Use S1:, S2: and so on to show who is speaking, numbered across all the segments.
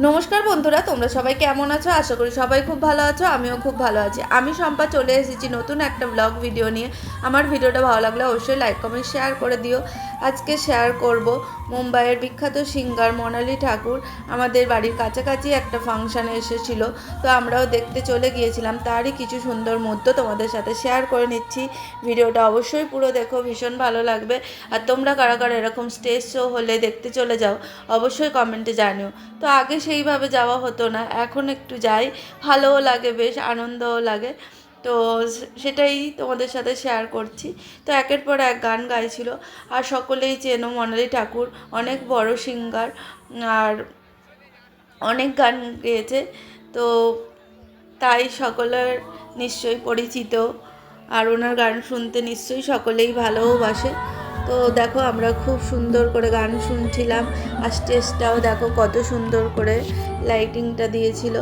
S1: নমস্কার বন্ধুরা, তোমরা সবাই কেমন আছো? আশা করি সবাই খুব ভালো আছো। আমিও খুব ভালো আছি। আমি শম্পা চলে এসেছি নতুন একটা ব্লগ ভিডিও নিয়ে। আমার ভিডিওটা ভালো লাগলে অবশ্যই লাইক কমেন্ট শেয়ার করে দিও। আজকে শেয়ার করব মুম্বাইয়ের বিখ্যাত সিঙ্গার মোনালি ঠাকুর আমাদের বাড়ির কাছাকাছি একটা ফাংশানে এসেছিল। তো আমরাও দেখতে চলে গিয়েছিলাম। তারই কিছু সুন্দর মুহূর্ত তোমাদের সাথে শেয়ার করে নিচ্ছি। ভিডিওটা অবশ্যই পুরো দেখো, ভীষণ ভালো লাগবে। আর তোমরা কারা কারা এরকম স্টেজ শো হলে দেখতে চলে যাও অবশ্যই কমেন্টে জানিও। তো আগে সেইভাবে যাওয়া হতো না, এখন একটু যাই, ভালোও লাগে, বেশ আনন্দও লাগে। তো সেটাই তোমাদের সাথে শেয়ার করছি। তো একের পর এক গান গাইছিল। আর সকলেই চেনো মোনালি ঠাকুর, অনেক বড় সিঙ্গার, আর অনেক গান গেয়েছে। তো তাই সকলের নিশ্চয়ই পরিচিত, আর ওনার গান শুনতে নিশ্চয়ই সকলেই ভালোবাসে। তো দেখো আমরা খুব সুন্দর করে গান শুনছিলাম, আর স্টেজটাও দেখো কত সুন্দর করে লাইটিংটা দিয়েছিল।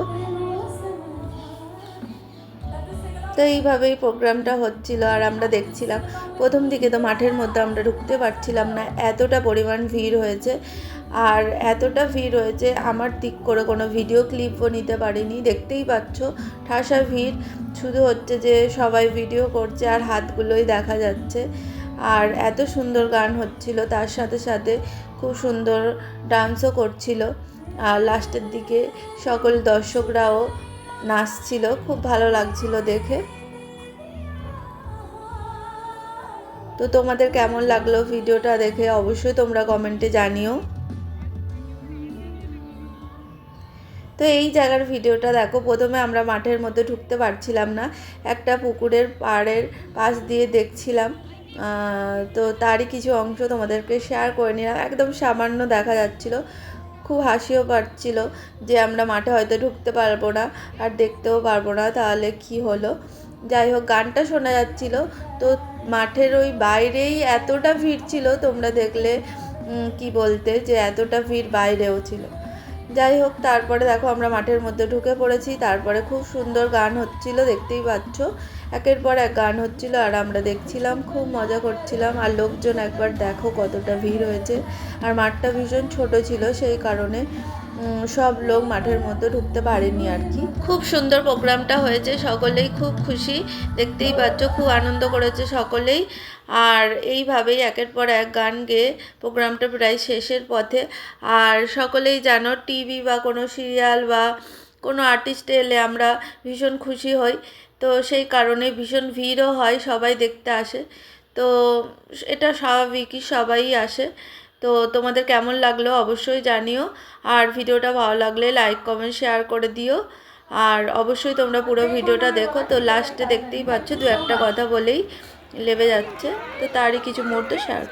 S1: তো এইভাবেই প্রোগ্রামটা হচ্ছিল আর আমরা দেখছিলাম। প্রথম দিকে তো মাঠের মধ্যে আমরা ঢুকতে পারছিলাম না, এতটা পরিমাণ ভিড় হয়েছে। আর এতটা ভিড় হয়েছে আমার দিক করে কোনো ভিডিও ক্লিপও নিতে পারিনি। দেখতেই পাচ্ছ ঠাসা ভিড়, শুধু হচ্ছে যে সবাই ভিডিও করছে আর হাতগুলোই দেখা যাচ্ছে। আর এত সুন্দর গান হচ্ছিল, তার সাথে সাথে খুব সুন্দর ডান্সও করছিল। আর লাস্টের দিকে সকল দর্শকরাও নাচছিল, খুব ভালো লাগছিল দেখে। তো তোমাদের কেমন লাগলো ভিডিওটা দেখে অবশ্যই তোমরা কমেন্টে জানিও। তো এই জায়গার ভিডিওটা দেখো, প্রথমে আমরা মাঠের মধ্যে ঢুকতে পারছিলাম না, একটা পুকুরের পাড়ের পাশ দিয়ে দেখছিলাম। তো তারই কিছু অংশ তোমাদেরকে শেয়ার করে নিলাম, একদম সামান্য দেখা যাচ্ছিল। খুব হাসিও পাচ্ছিল যে আমরা মাঠে হয়তো ঢুকতে পারবো না আর দেখতেও পারবো না, তাহলে কি হলো। যাই হোক, গানটা শোনা যাচ্ছিল। তো মাঠের ওই বাইরেই এতটা ভিড় ছিল, তোমরা দেখলে কি বলতে যে এতটা ভিড় বাইরেও ছিল। যাই হোক, তারপরে দেখো আমরা মাঠের মধ্যে ঢুকে পড়েছি। তারপরে খুব সুন্দর গান হচ্ছিল, দেখতেই পাচ্ছ একের পর এক গান হচ্ছিল আর আমরা দেখছিলাম, খুব মজা করছিলাম। আর লোকজন একবার দেখো কতটা ভিড় হয়েছে। আর মাঠটা ভীষণ ছোট ছিল, সেই কারণে সব লোক মাঠের মধ্যে ঢুকতে পারেনি আর কি। খুব সুন্দর প্রোগ্রামটা হয়েছে, সকলেই খুব খুশি, দেখতেই পাচ্ছ খুব আনন্দ করেছে সকলেই। আর এইভাবেই একের পর এক গান গেয়ে প্রোগ্রামটা প্রায় শেষের পথে। আর সকলেই জানো টিভি বা কোনো সিরিয়াল বা কোনো আর্টিস্ট এলে আমরা ভীষণ খুশি হই। তো সেই কারণে ভীষণ ভিড়ও হয়, সবাই দেখতে আসে। তো এটা স্বাভাবিকই, সবাই আসে। তো তোমাদের কেমন লাগলো অবশ্যই জানিও। আর ভিডিওটা ভালো লাগলে লাইক কমেন্ট শেয়ার করে দিও। আর অবশ্যই তোমরা পুরো ভিডিওটা দেখো। তো লাস্টে দেখতেই পাচ্ছ দু একটা কথা বলেই লেবে যাচ্ছে, তো তারই কিছু মুহূর্ত শেয়ার করো।